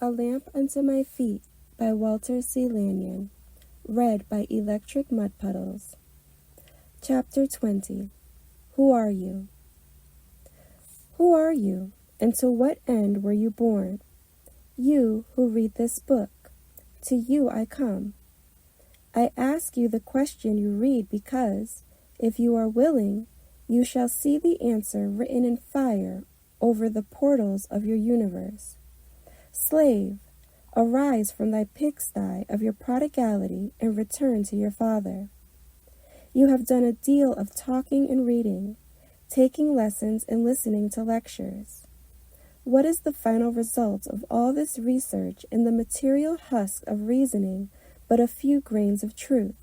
A Lamp Unto My Feet by Walter C. Lanyon. Read by Electric Mud Puddles. Chapter 20. Who are you? Who are you, and to what end were you born? You who read this book, to you I come. I ask you the question you read because, if you are willing, you shall see the answer written in fire over the portals of your universe. Slave, arise from thy pigsty of your prodigality and return to your Father. You have done a deal of talking and reading, taking lessons and listening to lectures. What is the final result of all this research in the material husk of reasoning but a few grains of truth?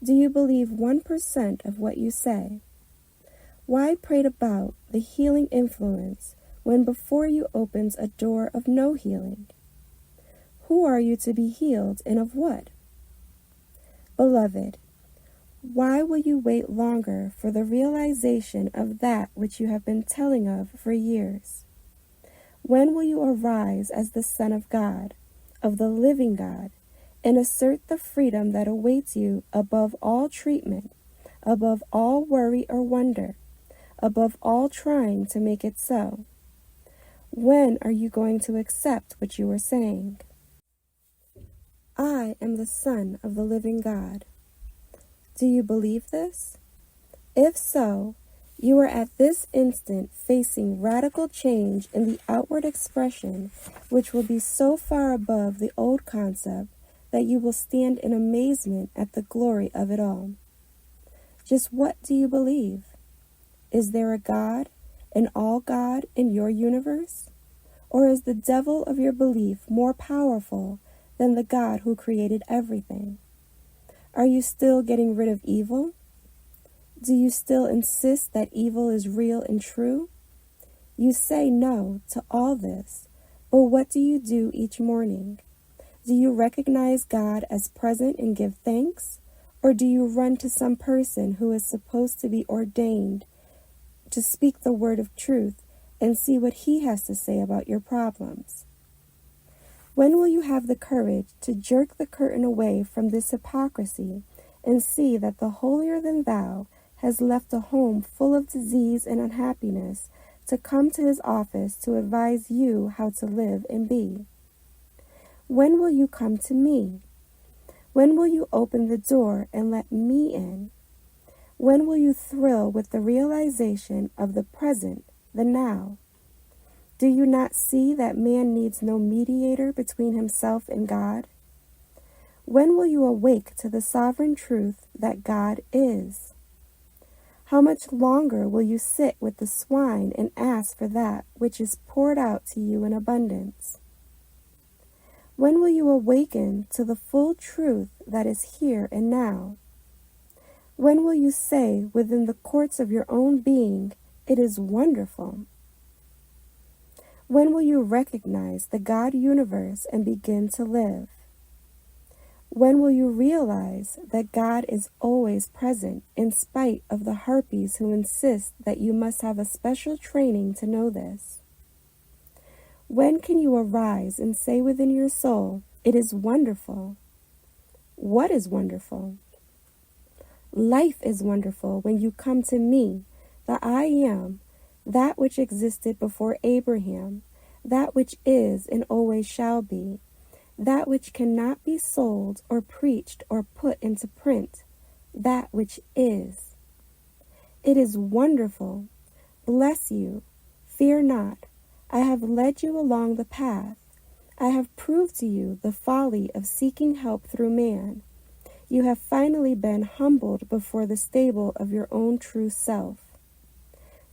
Do you believe 1% of what you say? Why prate about the healing influence when before you opens a door of no healing? Who are you to be healed, and of what? Beloved, why will you wait longer for the realization of that which you have been telling of for years? When will you arise as the Son of God, of the living God, and assert the freedom that awaits you above all treatment, above all worry or wonder, above all trying to make it so? When are you going to accept what you are saying? I am the Son of the living God. Do you believe this? If so, you are at this instant facing radical change in the outward expression, which will be so far above the old concept that you will stand in amazement at the glory of it all. Just what do you believe? Is there a God, an all God in your universe? Or is the devil of your belief more powerful than the God who created everything? Are you still getting rid of evil? Do you still insist that evil is real and true? You say no to all this, but what do you do each morning? Do you recognize God as present and give thanks? Or do you run to some person who is supposed to be ordained to speak the word of truth and see what he has to say about your problems? When will you have the courage to jerk the curtain away from this hypocrisy and see that the holier-than-thou has left a home full of disease and unhappiness to come to his office to advise you how to live and be? When will you come to me? When will you open the door and let me in? When will you thrill with the realization of the present, the now? Do you not see that man needs no mediator between himself and God? When will you awake to the sovereign truth that God is? How much longer will you sit with the swine and ask for that which is poured out to you in abundance? When will you awaken to the full truth that is here and now? When will you say within the courts of your own being, "It is wonderful"? When will you recognize the God universe and begin to live? When will you realize that God is always present in spite of the harpies who insist that you must have a special training to know this? When can you arise and say within your soul, "It is wonderful"? What is wonderful? Life is wonderful when you come to me, the I am, that which existed before Abraham, that which is and always shall be, that which cannot be sold or preached or put into print, that which is. It is wonderful. Bless you. Fear not. I have led you along the path. I have proved to you the folly of seeking help through man. You have finally been humbled before the stable of your own true self.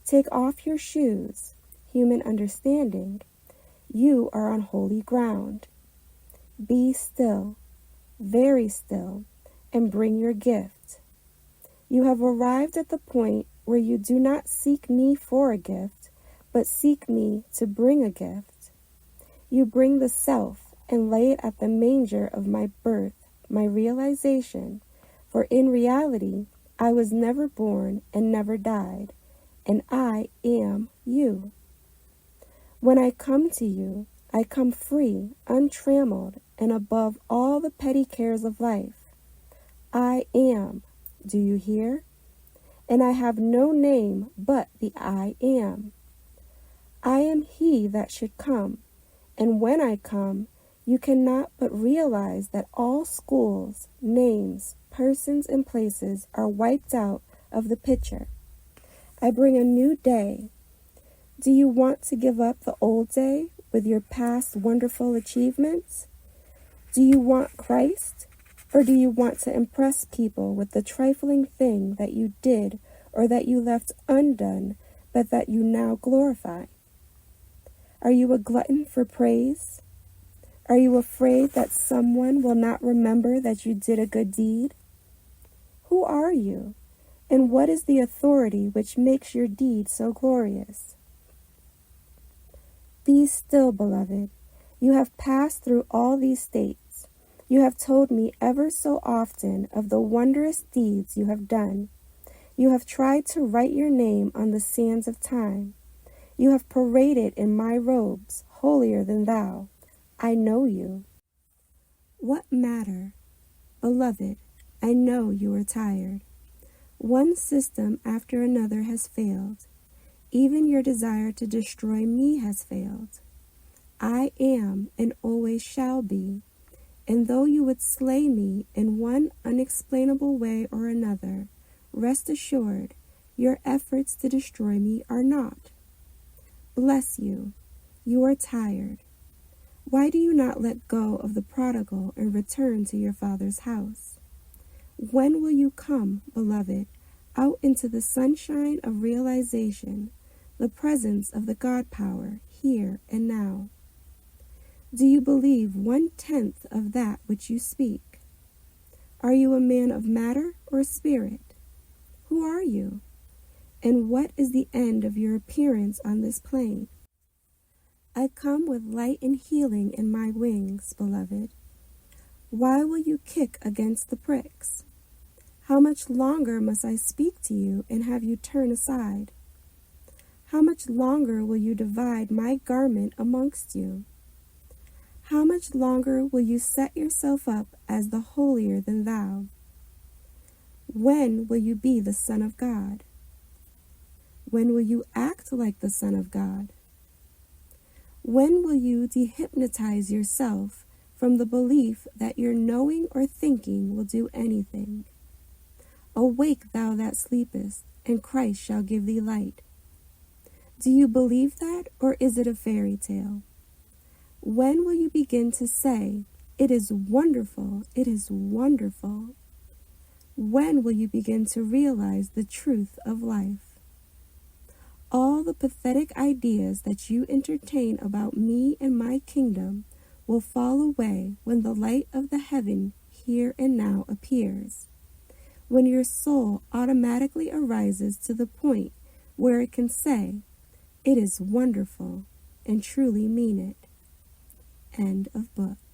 Take off your shoes, human understanding. You are on holy ground. Be still, very still, and bring your gift. You have arrived at the point where you do not seek me for a gift, but seek me to bring a gift. You bring the self and lay it at the manger of my birth, my realization, for in reality I was never born and never died, and I am you. When I come to you, I come free, untrammeled, and above all the petty cares of life. I am. Do you hear? And I have no name but the I am. I am he that should come, and when I come, you cannot but realize that all schools, names, persons, and places are wiped out of the picture. I bring a new day. Do you want to give up the old day with your past wonderful achievements? Do you want Christ, or do you want to impress people with the trifling thing that you did or that you left undone, but that you now glorify? Are you a glutton for praise? Are you afraid that someone will not remember that you did a good deed? Who are you, and what is the authority which makes your deed so glorious? Be still, beloved. You have passed through all these states. You have told me ever so often of the wondrous deeds you have done. You have tried to write your name on the sands of time. You have paraded in my robes, holier than thou. I know you. What matter? Beloved, I know you are tired. One system after another has failed. Even your desire to destroy me has failed. I am and always shall be, and though you would slay me in one unexplainable way or another, rest assured, your efforts to destroy me are not. Bless you. You are tired. Why do you not let go of the prodigal and return to your father's house? When will you come, beloved, out into the sunshine of realization, the presence of the God power here and now? Do you believe 1/10 of that which you speak? Are you a man of matter or spirit? Who are you? And what is the end of your appearance on this plane? I come with light and healing in my wings, beloved. Why will you kick against the pricks? How much longer must I speak to you and have you turn aside? How much longer will you divide my garment amongst you? How much longer will you set yourself up as the holier than thou? When will you be the Son of God? When will you act like the Son of God? When will you dehypnotize yourself from the belief that your knowing or thinking will do anything? Awake, thou that sleepest, and Christ shall give thee light. Do you believe that, or is it a fairy tale? When will you begin to say, "It is wonderful, it is wonderful"? When will you begin to realize the truth of life? All the pathetic ideas that you entertain about me and my kingdom will fall away when the light of the heaven here and now appears, when your soul automatically arises to the point where it can say, "It is wonderful," and truly mean it. End of book.